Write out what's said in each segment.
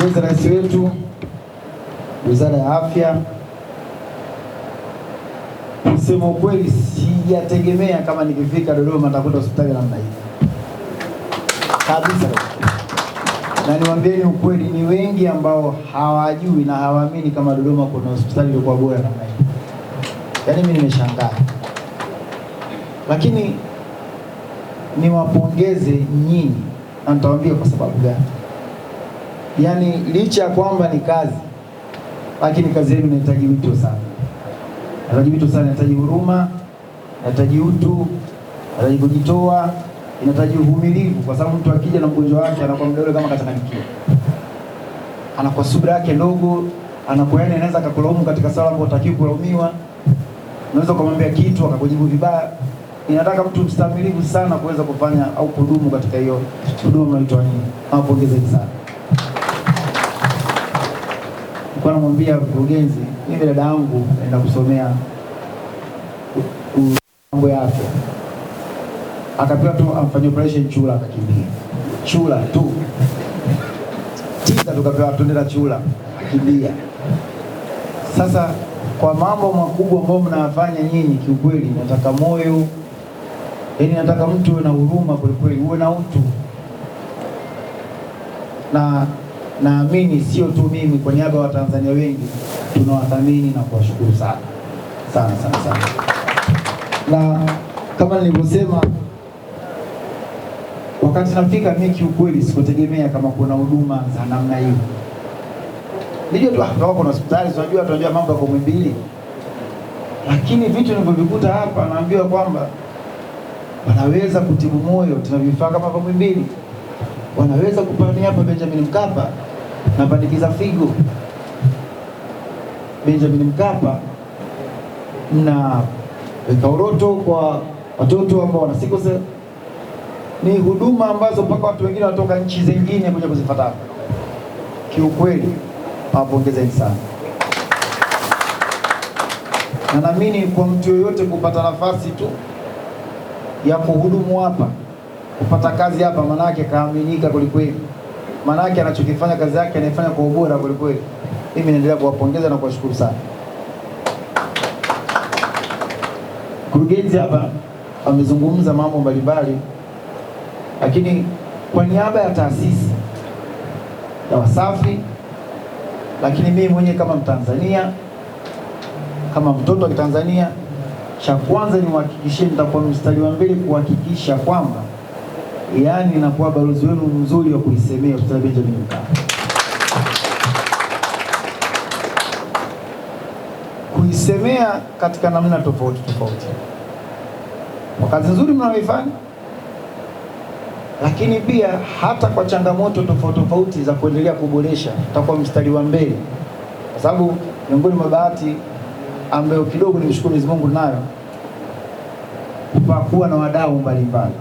Nimpongeze rais wetu, Wizara ya Afya. Kusema ukweli, sijategemea kama nikifika Dodoma nitakuta hospitali namna hii kabisa. Na niwaambieni ukweli, ni wengi ambao hawajui na hawaamini kama Dodoma kuna hospitali iliyokuwa bora namna hii. Yaani mimi nimeshangaa. Lakini niwapongeze nyinyi, na nitawaambia kwa sababu gani. Yaani licha ya kwamba ni kazi, lakini kazi yenu inahitaji wito sana. Inahitaji wito sana, inahitaji huruma, inahitaji utu, inahitaji kujitoa, inahitaji uvumilivu, kwa sababu mtu akija na mgonjwa wake anakuwa mdole kama kachanganyikiwa. Anakuwa subira yake ndogo, anakuwa yani anaweza akakulaumu katika swala ambalo hutakiwi kulaumiwa. Unaweza kumwambia kitu akakujibu vibaya. Inataka mtu mstamilivu sana kuweza kufanya au kudumu katika hiyo huduma mnayoitoa nyinyi. Nawapongezeni sana. Nilikuwa namwambia mkurugenzi, mimi dada yangu naenda kusomea mambo ya afya. Akapewa tu afanye operation Chula, akakimbia. Chula tu. Tisa tukapewa tuendela Chula, akimbia. Sasa kwa mambo makubwa ambayo mnafanya nyinyi, kiukweli nataka moyo, yaani nataka mtu uwe na huruma kweli, uwe na utu. Na naamini sio tu mimi, kwa niaba ya Watanzania wengi tunawathamini na kuwashukuru sana. Sana sana sana. Na kama nilivyosema wakati nafika, mimi kiukweli sikutegemea kama kuna huduma za namna hiyo. Ndio tu hapo kuna hospitali, tunajua mambo ya Muhimbili. Lakini vitu nilivyovikuta hapa, naambiwa kwamba wanaweza kutibu moyo, tunavifaa kama kwa Muhimbili. Wanaweza kupania hapa Benjamin Mkapa na pandikiza figo. Benjamin Mkapa na weka uroto kwa watoto ambao wana sickle cell. Ni huduma ambazo mpaka watu wengine wanatoka nchi zingine kuja kuzifuata hapa. Kiukweli nawapongezeni sana. Na naamini kwa mtu yoyote kupata nafasi tu ya kuhudumu hapa, kupata kazi hapa, manake kaaminika kweli. Manake anachokifanya kazi yake anaifanya kwa ubora kweli. Mimi naendelea kuwapongeza na kuwashukuru sana. Mkurugenzi hapa amezungumza mambo mbalimbali, lakini kwa niaba ya taasisi ya Wasafi, lakini mimi mwenyewe kama Mtanzania, kama mtoto wa Tanzania, cha kwanza ni muhakikishie, nitakuwa mstari wa mbele kuhakikisha kwamba yaani nakuwa balozi wenu mzuri wa kuisemea hospitali Benjamin Mkapa. Kuisemea katika namna tofauti. Kwa kazi nzuri mnayoifanya, lakini pia hata kwa changamoto tofauti za kuendelea kuboresha, tutakuwa mstari wa mbele. Kwa sababu miongoni mwa bahati ambayo kidogo nimshukuru Mwenyezi Mungu nayo, kuwa na wadau mbalimbali.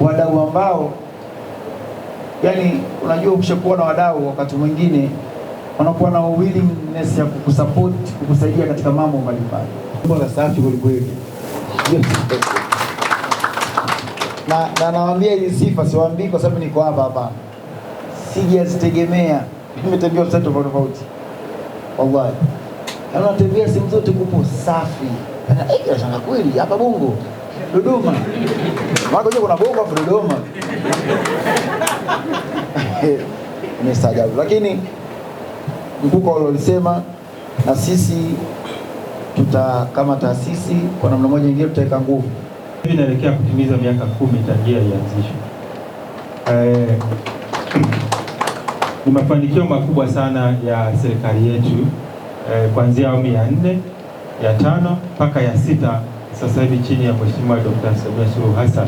Wadau ambao yani unajua ukishakuwa na wadau wakati mwingine wanakuwa na willingness ya kukusupport, kukusaidia katika mambo mbalimbali. Bora safi kweli. Na nawaambia hizi sifa siwaambii kwa sababu niko hapa. Sijazitegemea. Nimetembea hospitali tofauti. Wallahi. Anatembea sehemu zote kupo safi. Shanga kweli hapa Bongo. Dodoma. Mako kuna Bongo hapo Dodoma. Nimestaajabu. Lakini mkuko walisema, na sisi kama taasisi kwa namna moja nyingine tutaweka nguvu. Hivi naelekea kutimiza miaka 10 tangia ianzishwe. Ni mafanikio makubwa sana ya serikali yetu, kuanzia awamu ya 4, ya 5 mpaka ya 6 sasa hivi chini ya Mheshimiwa Dr. Samia Suluhu Hassan.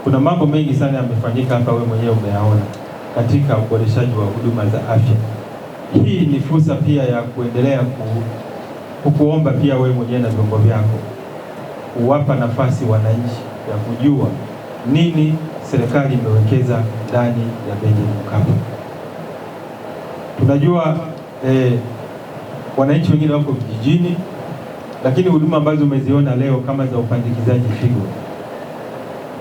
Kuna mambo mengi sana yamefanyika hapa, wewe mwenyewe umeyaona katika uboreshaji wa huduma za afya. Hii ni fursa pia ya kuendelea kukuomba pia wewe mwenyewe na vyombo vyako kuwapa nafasi wananchi ya kujua nini serikali imewekeza ndani ya Benjamin Mkapa. Tunajua wananchi wengine wako vijijini, lakini huduma ambazo umeziona leo kama za upandikizaji figo,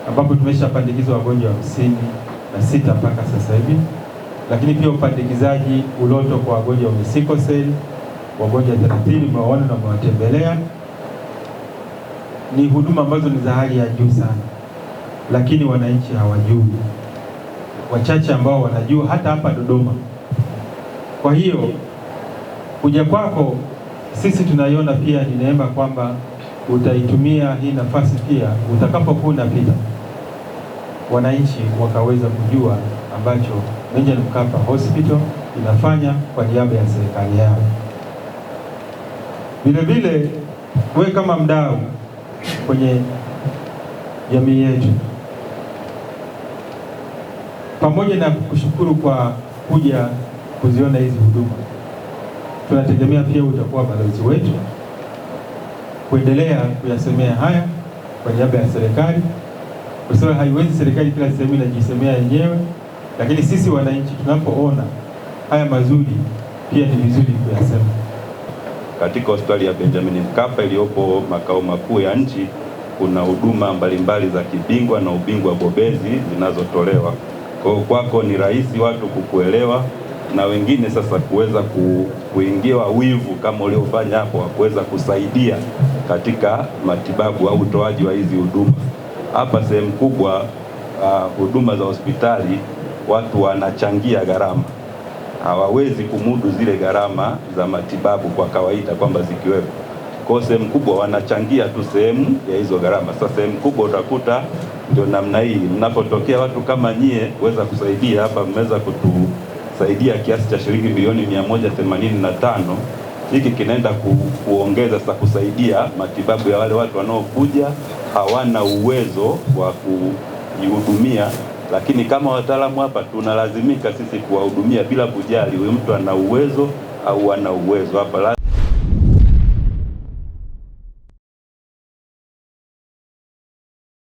ambapo tumeshapandikizwa wagonjwa 56 mpaka sasa hivi, lakini pia upandikizaji uloto kwa wagonjwa wa sickle cell, wagonjwa 30 mmewaona na mmewatembelea. Ni huduma ambazo ni za hali ya juu sana, lakini wananchi hawajui, wachache ambao wanajua hata hapa Dodoma. Kwa hiyo kuja kwako sisi tunaiona pia ni neema kwamba utaitumia hii nafasi pia utakapokuwa unapita, wananchi wakaweza kujua ambacho Benjamin Mkapa Hospital inafanya kwa niaba ya serikali yao. Vile vile wewe kama mdau kwenye jamii yetu, pamoja na kushukuru kwa kuja kuziona hizi huduma, tunategemea pia utakuwa balozi wetu kuendelea kuyasemea haya kwa niaba ya serikali, kwa sababu haiwezi serikali kila sehemu inajisemea yenyewe, lakini sisi wananchi tunapoona haya mazuri pia ni vizuri kuyasema. Katika hospitali ya Benjamin Mkapa iliyopo makao makuu ya nchi kuna huduma mbalimbali za kibingwa na ubingwa bobezi zinazotolewa. Kwa hiyo kwako ni rahisi watu kukuelewa na wengine sasa kuweza kuingiwa wivu kama uliofanya hapo, kuweza kusaidia katika matibabu au utoaji wa hizi huduma. Hapa sehemu kubwa huduma za hospitali watu wanachangia gharama, hawawezi kumudu zile gharama za matibabu kwa kawaida kwamba zikiwepo. Kwa sehemu kubwa wanachangia tu sehemu ya hizo gharama. Sasa sehemu kubwa utakuta ndio namna hii, mnapotokea watu kama nyie kuweza kusaidia hapa, mmeweza kutusaidia kiasi cha shilingi milioni 185. Hiki kinaenda kuongeza sasa kusaidia matibabu ya wale watu wanaokuja hawana uwezo wa kujihudumia, lakini kama wataalamu hapa tunalazimika sisi kuwahudumia bila kujali huyu mtu ana uwezo au hana uwezo hapa.